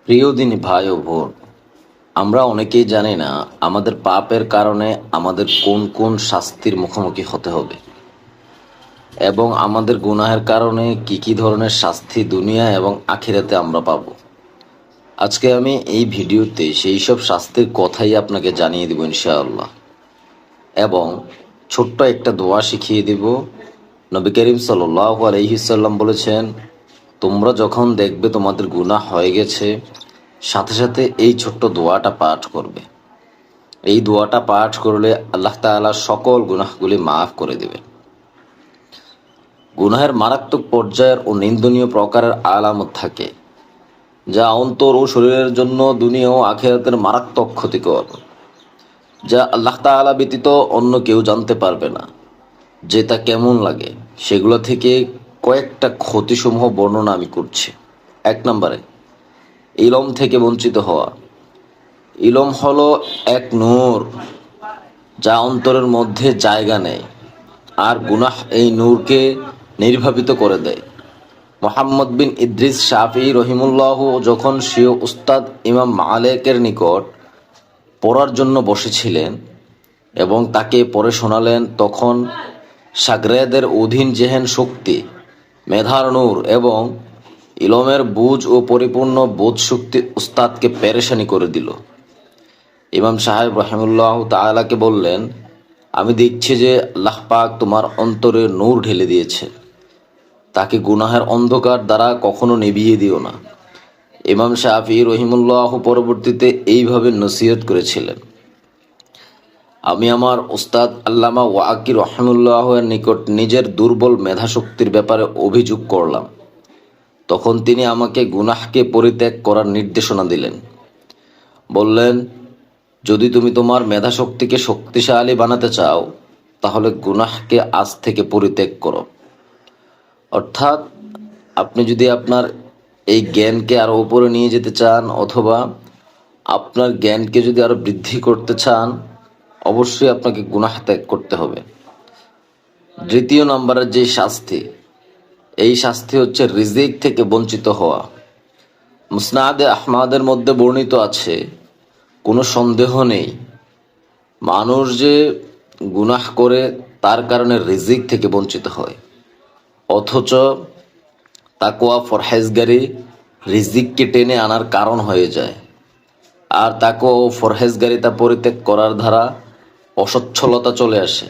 প্রিয় দিনী ভাই ও বোন, আমরা অনেকেই জানি না আমাদের পাপের কারণে আমাদের কোন কোন শাস্তির মুখোমুখি হতে হবে এবং আমাদের গুনাহের কারণে কি কি ধরনের শাস্তি দুনিয়া এবং আখিরাতে আমরা পাব। আজকে আমি এই ভিডিওতে সেই সব শাস্তির কথাই আপনাকে জানিয়ে দেব ইনশাআল্লাহ, এবং ছোট্ট একটা দোয়া শিখিয়ে দেব। নবী করিম সাল্লাল্লাহু আলাইহি সাল্লাম বলেছেন, তোমরা যখন দেখবে তোমাদের গুনাহ হয়ে গেছে, সাথে সাথে এই ছোট্ট দোয়াটা পাঠ করবে। এই দোয়াটা পাঠ করলে আল্লাহ তাআলা সকল গুনাহগুলি মাফ করে দেবেন। গুনাহের মারাত্মক পর্যায়ের ও নিন্দনীয় প্রকারের আলামত থাকে, যা অন্তর ও শরীরের জন্য দুনিয়া ও আখিরাতের মারাত্মক ক্ষতিকর, যা আল্লাহ তাআলা ব্যতীত অন্য কেউ জানতে পারবে না যে তা কেমন লাগে। সেগুলো থেকে কয়েকটা ক্ষতিসমূহ বর্ণনা আমি করছি। 1 নম্বরে, ইলম থেকে বঞ্চিত হওয়া। ইলম হলো এক নূর যা অন্তরের মধ্যে জায়গা নেয়, আর গুনাহ এই নূরকে নির্বাপিত করে দেয়। মোহাম্মদ বিন ইদ্রিস শাফি রহিমুল্লাহ যখন স্বীয় উস্তাদ ইমাম মালিকের নিকট পড়ার জন্য বসেছিলেন এবং তাকে পড়ে শোনালেন, তখন শাগরেদের অধীন জেহেন শক্তি, মেধার নূর এবং ইলমের বুঝ ও পরিপূর্ণ বোধ শক্তি উস্তাদকে পেরেশানি করে দিল। ইমাম সাহেব রহিমুল্লাহ তাআলাকে বললেন, আমি দেখছি যে আল্লাহ পাক তোমার অন্তরে নূর ঢেলে দিয়েছে, তাকে গুনাহের অন্ধকার দ্বারা কখনো নিভিয়ে দিও না। ইমাম শাফি রহিমুল্লাহ পরবর্তীতে এইভাবে নসিহত করেছিলেন, আমি আমার উস্তাদ আল্লামা ওয়াকি রহমুল্লাহের নিকট নিজের দুর্বল মেধাশক্তির ব্যাপারে অভিযোগ করলাম। তখন তিনি আমাকে গুনাহকে পরিত্যাগ করার নির্দেশনা দিলেন। বললেন, যদি তুমি তোমার মেধাশক্তিকে শক্তিশালী বানাতে চাও, তাহলে গুনাহকে আজ থেকে পরিত্যাগ করো। অর্থাৎ আপনি যদি আপনার এই জ্ঞানকে আরো উপরে নিয়ে যেতে চান, অথবা আপনার জ্ঞানকে যদি আরো বৃদ্ধি করতে চান, অবশ্যই আপনাকে গুনাহ ত্যাগ করতে হবে। 2 নম্বরের যে শাস্তি, এই শাস্তি হচ্ছে রিজিক থেকে বঞ্চিত হওয়া। মুসনাদে আহমাদের মধ্যে বর্ণিত আছে, কোনো সন্দেহ নেই মানুষ যে গুনাহ করে তার কারণে রিজিক থেকে বঞ্চিত হয়, অথচ তাকওয়া ফরহেজগারি রিজিককে টেনে আনার কারণ হয়ে যায়। আর তাকওয়া ও ফরহেজগারিতা পরিত্যাগ করার দ্বারা অসচ্ছলতা চলে আসে।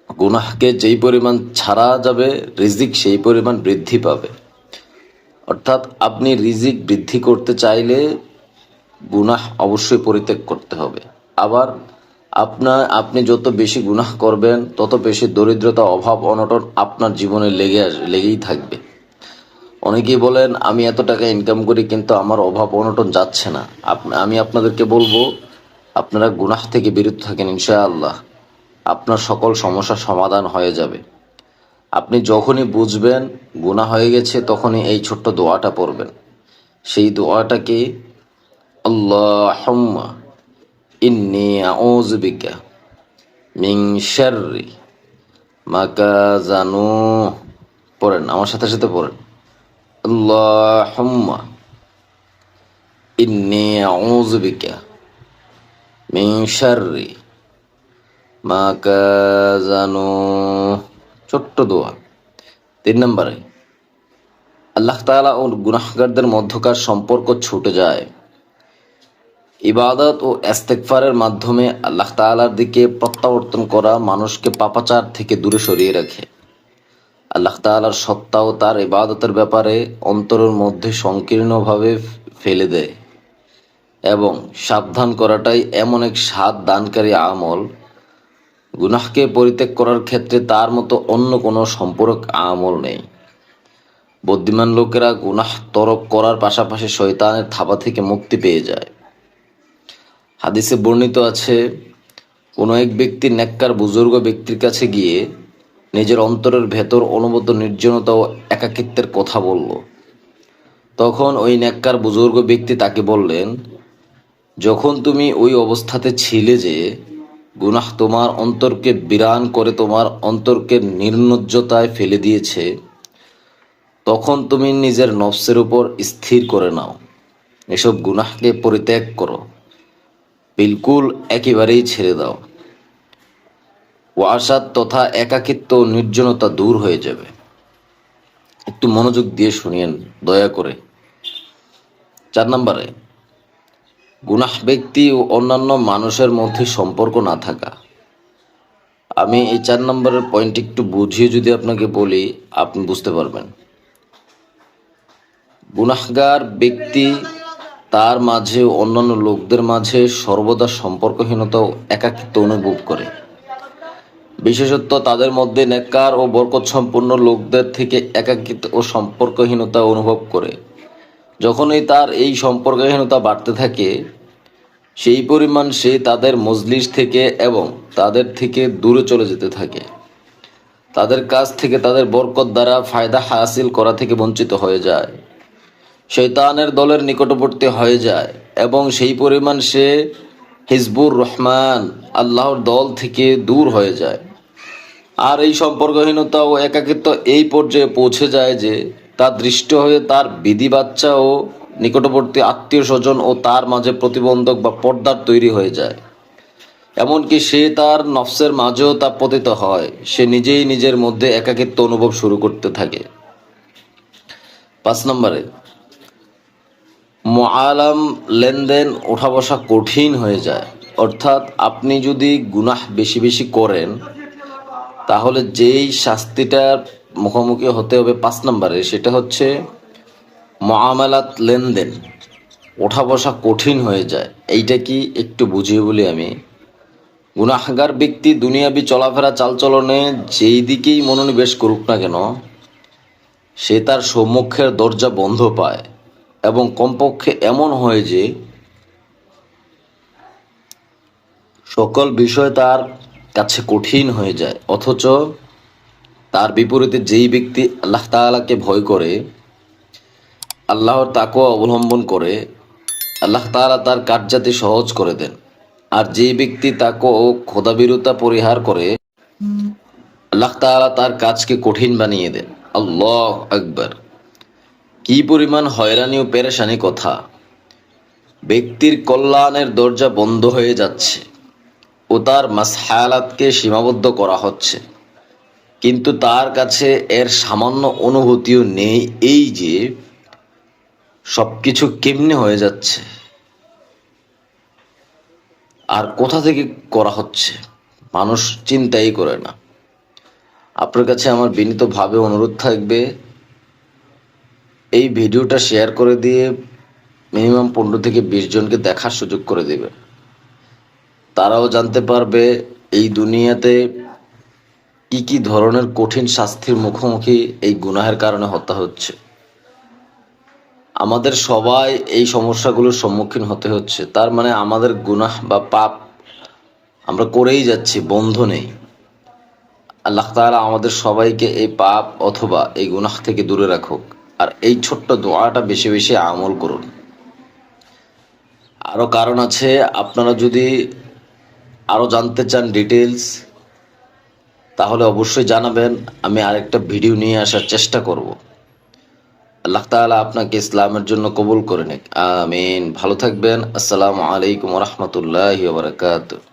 গুনাহকে যেই পরিমাণ ছাড়া যাবে, রিজিক সেই পরিমাণ বৃদ্ধি পাবে। অর্থাৎ আপনি রিজিক বৃদ্ধি করতে চাইলে গুনাহ অবশ্যই পরিত্যাগ করতে হবে। আবার আপনি যত বেশি গুনাহ করবেন, তত বেশি দরিদ্রতা, অভাব, অনটন আপনার জীবনে লেগেই থাকবে। অনেকেই বলেন, আমি এত টাকা ইনকাম করি কিন্তু আমার অভাব অনটন যাচ্ছে না। আমি আপনাদেরকে বলবো, আপনারা গুনাহ থেকে বিরত থাকেন, ইনশাআল্লাহ আপনার সকল সমস্যার সমাধান হয়ে যাবে। আপনি যখনই বুঝবেন গুনাহ হয়ে গেছে, তখনই এই ছোট্ট দোয়াটা পড়বেন। সেই দোয়াটা কি? আল্লাহুম্মা ইন্নী আউযু বিকা মিন শাররি মা কাযানু। পড়েন, আমার সাথে সাথে পড়েন, আল্লাহুম্মা ইন্নী আউযু বিকা মিন শাররি মা কাযানু। ছোট্ট দোয়া। 3 নম্বরে, আল্লাহ তাআলা ও গুনাহগারদের মধ্যকার সম্পর্ক ছুটে যায়। ইবাদত ও ইস্তেগফারের মাধ্যমে আল্লাহ তাআলার দিকে প্রত্যাবর্তন করা মানুষকে পাপাচার থেকে দূরে সরিয়ে রাখে। আল্লাহ তাআলার সত্তা ও তার ইবাদতের ব্যাপারে অন্তরের মধ্যে সংকীর্ণভাবে ফেলে দেয়, এবং সাবধান করাটাই এমন এক স্বাদ দানকারী আমল, গুনাহকে পরিত্যাগ করার ক্ষেত্রে তার মতো অন্য কোনো সম্পূরক আমল নেই। বুদ্ধিমান লোকেরা গুনাহ তরক করার পাশাপাশি শয়তানের থাবা থেকে মুক্তি পেয়ে যায়। হাদিসে বর্ণিত আছে, কোনো এক ব্যক্তি নেককার বুজুর্গ ব্যক্তির কাছে গিয়ে নিজের অন্তরের ভেতর অনুভূত নির্জনতা ও একাকিত্বের কথা বলল। তখন ওই নেককার বুজুর্গ ব্যক্তি তাকে বললেন, যখন তুমি ওই অবস্থাতে ছিলে যে গুনাহ তোমার অন্তরকে বিরান করে তোমার অন্তরকে নির্লজ্জতায় ফেলে দিয়েছে, তখন তুমি নিজের নফসের উপর স্থির করে নাও এসব গুনাহকে পরিত্যাগ করো, বিলকুল একেবারেই ছেড়ে দাও। ওয়াসাদ তথা একাকিত্ব ও নির্জনতা দূর হয়ে যাবে। একটু মনোযোগ দিয়ে শুনিয়েন দয়া করে। 4 নম্বরে, গুনাহ ব্যক্তি ও অন্যান্য মানুষের মধ্যে সম্পর্ক না থাকা। আমি এই 4 নম্বরের পয়েন্ট একটু বুঝিয়ে যদি আপনাকে বলি, আপনি বুঝতে পারবেন। গুনাহগার ব্যক্তি তার মাঝে ও অন্যান্য লোকদের মাঝে সর্বদা সম্পর্কহীনতা ও একাকিত্ব অনুভব করে। বিশেষত তাদের মধ্যে নেককার ও বরকত সম্পন্ন লোকদের থেকে একাকিত্ব ও সম্পর্কহীনতা অনুভব করে। যখনই তার এই সম্পর্কহীনতা বাড়তে থাকে, সেই পরিমাণ সে তাদের মজলিস থেকে এবং তাদের থেকে দূরে চলে যেতে থাকে। তাদের কাছ থেকে তাদের বরকত দ্বারা ফায়দা হাসিল করা থেকে বঞ্চিত হয়ে যায়, শয়তানের দলের নিকটবর্তী হয়ে যায় এবং সেই পরিমাণ সে হিজবুর রহমান আল্লাহর দল থেকে দূর হয়ে যায়। আর এই সম্পর্কহীনতা ও একাকিত্ব এই পর্যায়ে পৌঁছে যায় যে তার দৃষ্ট হয়ে তার বিধি বাচ্চা ও নিকটবর্তী আত্মীয় স্বজন ও তার মাঝে প্রতিবন্ধক বা পর্দার তৈরি হয়ে যায়। এমনকি সে তার নফসের মাঝেও তা পতিত হয়, সে নিজেই নিজের মধ্যে একাকিত্ব অনুভব শুরু করতে থাকে। 5 নম্বরে, মুআলাম লেনদেন ওঠা বসা কঠিন হয়ে যায়। অর্থাৎ আপনি যদি গুনাহ বেশি বেশি করেন, তাহলে যেই শাস্তিটার মুখোমুখি হতে হবে 5 নম্বরে, সেটা হচ্ছে মুআমালাত লেনদেন ওঠা বসা কঠিন হয়ে যায়। এইটা কি একটু বুঝিয়ে বলি আমি। গুনাহগার ব্যক্তি দুনিয়াবি চলাফেরা চালচলনে যেই দিকেই মনোনিবেশ করুক না কেন, সে তার সম্মুখের দরজা বন্ধ পায় এবং কমপক্ষে এমন হয় যে সকল বিষয় তার কাছে কঠিন হয়ে যায়। অথচ তার বিপরীতে যেই ব্যক্তি আল্লাহ তাআলাকে ভয় করে, আল্লাহর তাকওয়া অবলম্বন করে, আল্লাহ তাআলা তার কার্যাতি সহজ করে দেন। আর যেই ব্যক্তি তাকওয়া ও খোদাভীরুতা পরিহার করে, আল্লাহ তাআলা তার কাজকে কঠিন বানিয়ে দেন। আল্লাহু আকবার! কি পরিমাণ হয়রানি ও পেরেশানি কথা! ব্যক্তির কল্যাণের দরজা বন্ধ হয়ে যাচ্ছে ও তার মাসহালাতকে সীমাবদ্ধ করা হচ্ছে, কিন্তু তার কাছে এর সামান্য অনুভূতিও নেই এই যে সবকিছু কেমনে হয়ে যাচ্ছে আর কোথা থেকে করা হচ্ছে, মানুষ চিন্তাই করে না। আপনার কাছে আমার বিনীতভাবে অনুরোধ থাকবে, এই ভিডিওটা শেয়ার করে দিয়ে মিনিমাম 15 থেকে 20 জনকে দেখার সুযোগ করে দেবে। তারাও জানতে পারবে এই দুনিয়াতে কি কি ধরনের কঠিন শাস্তির মুখোমুখি এই গুনাহের কারণে হত্যা হচ্ছে। আমাদের সবাই এই সমস্যাগুলোর সম্মুখীন হতে হচ্ছে, তার মানে আমাদের গুনাহ বা পাপ আমরা করেই যাচ্ছি, বন্ধ নেই। আল্লাহ তাআলা আমাদের সবাইকে এই পাপ অথবা এই গুনাহ থেকে দূরে রাখুক। আর এই ছোট্ট দোয়াটা বেশি বেশি আমল করুন। আরও কারণ আছে, আপনারা যদি আরও জানতে চান ডিটেলস, তাহলে অবশ্যই জানাবেন, আমি আরেকটা ভিডিও নিয়ে আসার চেষ্টা করব। আল্লাহ তাআলা আপনাকে ইসলামের জন্য কবুল করে নিক, আমিন। ভালো থাকবেন। আসসালামু আলাইকুম ওয়া রাহমাতুল্লাহি ওয়া বারাকাতুহু।